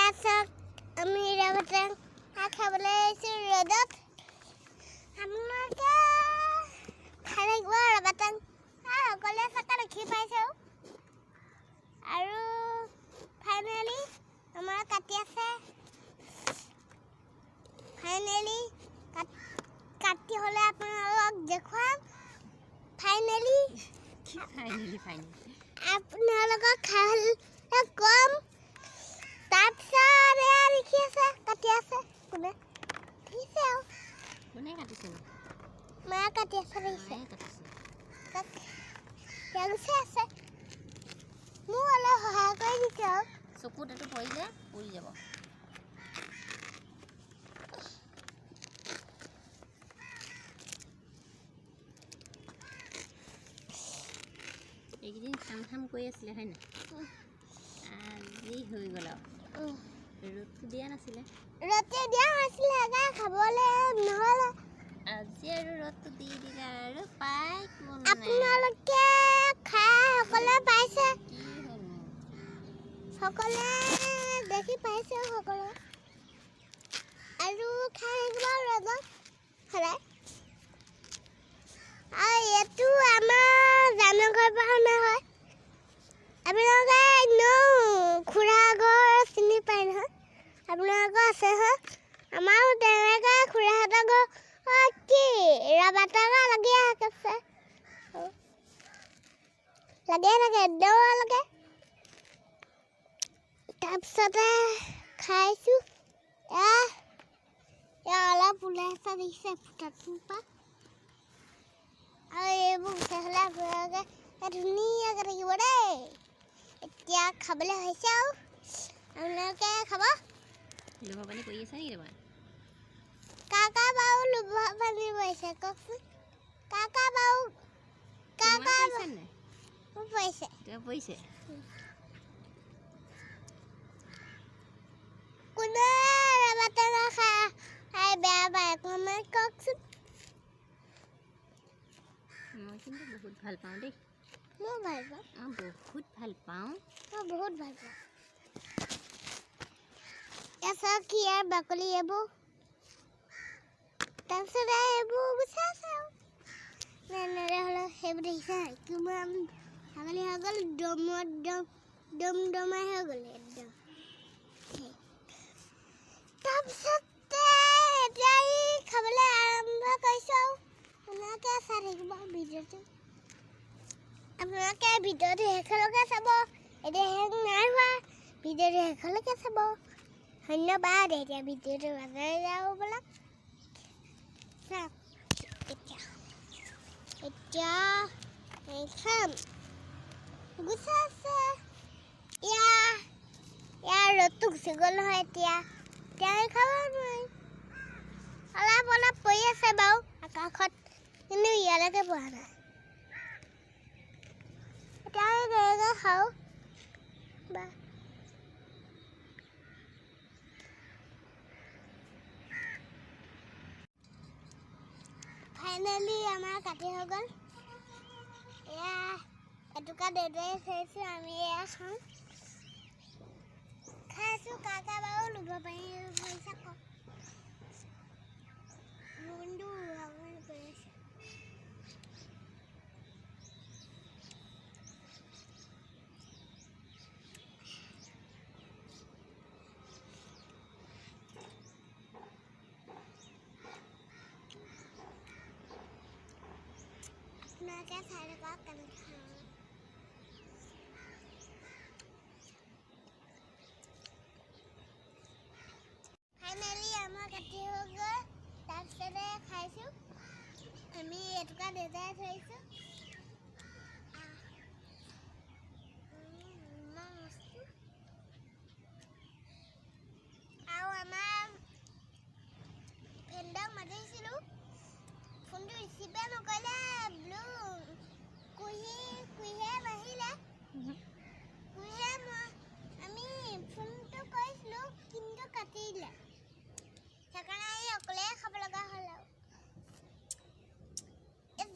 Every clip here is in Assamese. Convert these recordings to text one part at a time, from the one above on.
আছক আমি ৰবতে খাবলৈ আহিছোঁ ৰ'দত আপোনালোকে খাই থাকিব ৰবাটাং সকলোৱে চাকা দেখি পাইছে আৰু ফাইনেলি আমাৰ কাটি আছে ফাইনেলি কাটি হ'লে আপোনালোকক দেখুৱাম ফাইনেলি আপোনালোকক খাই কম তাৰপিছত এয়া দেখি আছে কাটি আছে কোনে দেখিছে আৰু কোনে কাটিছে মায়ে কাটি আছে দেখিছে তেওঁলোকে আছে মোৰ অলপ সহায় কৰি দিছে আৰু চকুত এইটো পৰিলে পৰি যাব এইকেইদিন কাম কৰি আছিলে হয় নাই আজি হৈ গ'ল আৰু ৰ'দটো দিয়া নাছিলে খাবলৈ নহ'লে আজি আৰু ৰ'দটো দি দিলে আৰু পাই আপোনালোকে খাই সকলোৱে পাইছে কি হ'ল সকলোৱে দেখি পাইছে সকলোৱে আৰু খাই থাকিব ৰ'দত সদায় আৰু এইটো আমাৰ জানৰ ঘৰ পঢ়া হয় আপোনালোকে এনেও খুৰা ঘৰ চিনি পায় নহয় আপোনালোকৰ আছে হয় আমাৰো তেনেকৈ খুৰাহঁতৰ ঘৰ কি ৰবাটাঙা লাগি আছে লাগে থাকে একদমলৈকে তাৰপিছতে খাইছোঁ অলপ ওলাইছে দেখিছে ফুটাটোৰপৰা আৰু এইবোৰ গুচাই হ'লে আপোনালোকে ধুনীয়াকৈ থাকিব দেই এতিয়া খাবলৈ হৈছে আৰু আপোনালোকে খাব লোভা পানী কৰি আছে নেকি তোমাৰ কাকা বাৰু লোভা পানী পৰিছে কওকচোন কাকা বাৰু কাকা পৰিছে কোনে ৰবাটাঙা খাই বেয়া পায় কমেণ্ট কওকচোন মই কিন্তু বহুত ভাল পাওঁ দেই মই ভাল পাওঁ বহুত ভাল পাওঁ মই বহুত ভাল পাওঁ চাওক ইয়াৰ বাকলি এইবোৰ তাৰপিছত এইবোৰ গুচাইছে আৰু এনেদৰে হ'লে সেইবোৰ দেখিছে কিমান ছাগলী হৈ গ'ল দমাই হৈ গ'ল একদম তাৰপিছতে এতিয়া খাবলৈ আৰম্ভ কৰিছোঁ আৰু আপোনালোকে চাই থাকিব ভিডিঅ'টো আপোনালোকে ভিডিঅ'টো শেষলৈকে চাব এতিয়া শেষ নাই হোৱা ভিডিঅ'টো শেষলৈকে চাব ধন্যবাদ এতিয়া ভিডিঅ'টো মাজেৰে যাওঁ বোলা চাওক এতিয়া খাম গুচাইছে ইয়াৰ ৰ'দটো গুচি গ'ল নহয় এতিয়া খাব নোৱাৰি অলপ পৰি আছে বাৰু আকাশত কিন্তু ইয়ালৈকে পৰা নাই এতিয়া দেৰিকৈ খাওঁ বা ফাইনেলি আমাৰ কাটি হৈ গ'ল এয়া এটুকা দেউতাই চাইছোঁ আমি এয়া খাওঁ খাইছোঁ কাকা বাৰু লোভ পানী পইচা কওক বন্ধু ভাগৰ কৰি আছে আপোনালোকে চাই থাকক কেনেকৈ খাওঁ ফাইনেলি আমাৰ কাটি হৈ গ'ল তাৰপিছতে খাইছোঁ আমি এটুকা দেউতাই থৈছোঁ আৰু আমাৰ ফ্ৰেণ্ডক মাতিছিলোঁ ফোনটো ৰিচিভে নকৰিলে কুঁহিয়ে নাহিলে আমি ফোনটো কৰিছিলোঁ কিন্তু কাটি দিলে সেইকাৰণে অকলে খাব লগা হ'ল আৰু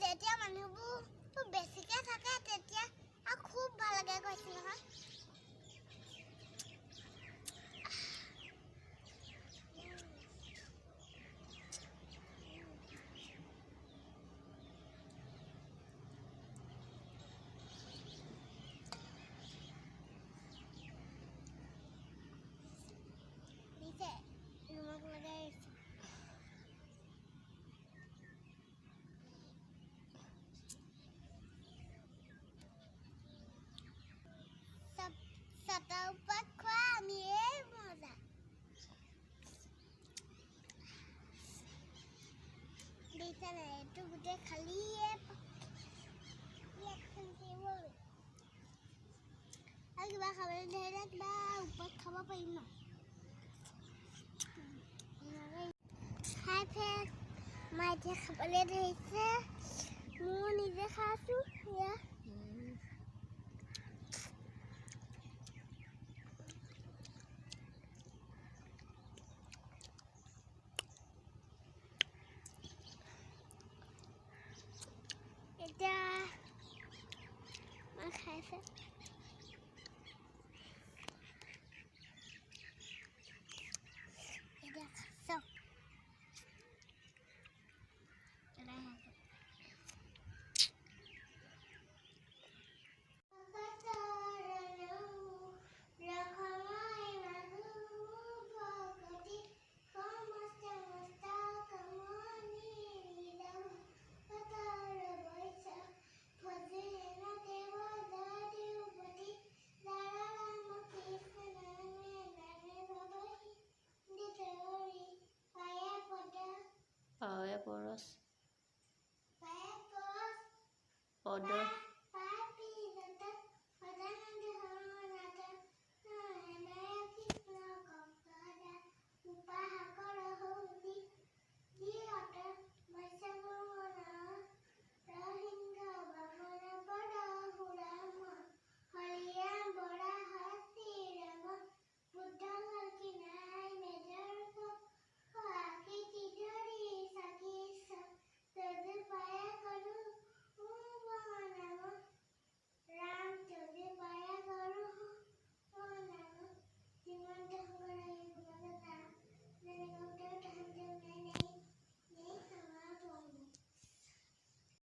যেতিয়া মানুহবোৰ বেছিকৈ থাকে তেতিয়া খুব ভাল লাগে কৈছোঁ নহয় ছাতৰ ওপৰত খোৱা আমিয়ে মজা দেখিছা নাই এইটো গোটেই খালিয়ে ইয়াত খালিব আৰু কিবা খাবলৈ ধৰিলে কিবা ওপৰত খাব পাৰিম ন খাই ফেৰ মা এতিয়া খাবলৈ ধৰিছে মই নিজে খাইছোঁ এয়া এতিয়া মই খাইছে